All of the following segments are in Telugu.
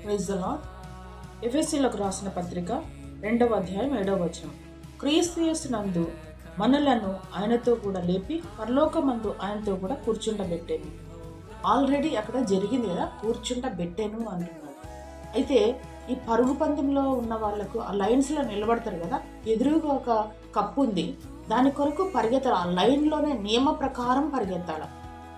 Praise the lord. ఎఫెసీయులకు రాసిన పత్రిక 2వ అధ్యాయం 7వ వచనం. క్రీస్తు యేసునందు మనలను ఆయనతో కూడా లేపి పరలోకమందు ఆయనతో కూడా కూర్చుండబెట్టాను. ఆల్రెడీ అక్కడ జరిగింది కదా, కూర్చుండబెట్టాను అంటున్నాడు. అయితే ఈ పరుగు పందెంలో ఉన్న వాళ్ళకు ఆ లైన్స్లో నిలబడతారు కదా, ఎదురుగా ఒక కప్పు ఉంది, దాని కొరకు పరిగెత్తాలి. ఆ లైన్లోనే నియమ ప్రకారం పరిగెత్తాలి.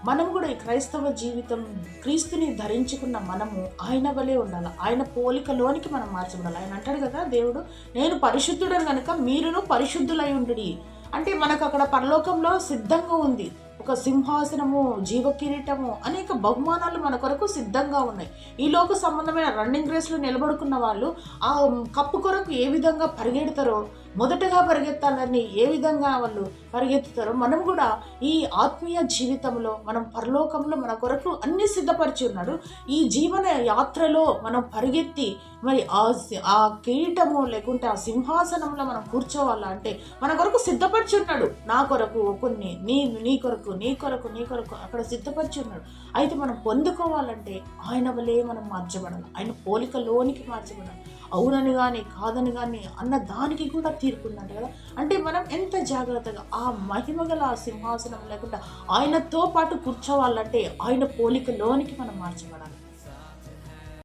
మనం కూడా ఈ క్రైస్తవ జీవితం, క్రీస్తుని ధరించుకున్న మనము ఆయన వలె ఉండాలి. ఆయన పోలికలోనికి మనం మార్చబడాలి. ఆయన అంటాడు కదా దేవుడు, నేను పరిశుద్ధుడని కనుక మీరును పరిశుద్ధులై ఉండుడి. అంటే మనకు అక్కడ పరలోకంలో సిద్ధంగా ఉంది ఒక సింహాసనము, జీవ కిరీటము, అనేక బహుమానాలు మన కొరకు సిద్ధంగా ఉన్నాయి. ఈ లోక సంబంధమైన రన్నింగ్ రేస్లో నిలబడుకున్న వాళ్ళు ఆ కప్పు కొరకు ఏ విధంగా పరిగెడతారో, మొదటగా పరిగెత్తాలని ఏ విధంగా వాళ్ళు పరిగెత్తుతారో, మనం కూడా ఈ ఆత్మీయ జీవితంలో మనం పరలోకంలో మన కొరకు అన్ని సిద్ధపరిచి ఉన్నాడు. ఈ జీవన యాత్రలో మనం పరిగెత్తి మరి ఆ కిరీటము లేకుంటే ఆ సింహాసనంలో మనం కూర్చోవాలా అంటే మన కొరకు సిద్ధపరిచి ఉన్నాడు. నా కొరకు కొన్ని, నీ కొరకు అక్కడ సిద్ధపరిచి ఉన్నాడు. అయితే మనం పొందుకోవాలంటే ఆయన వలే మనం మార్చబడాలి, ఆయన పోలికలోనికి మార్చబడాలి. అవునని కానీ కాదని కానీ అన్న దానికి కూడా తీర్పుందంట కదా. అంటే మనం ఎంత జాగ్రత్తగా ఆ మహిమగల ఆ సింహాసనం లేకుండా ఆయనతో పాటు కూర్చోవాలంటే ఆయన పోలికలోనికి మనం మార్చబడాలి.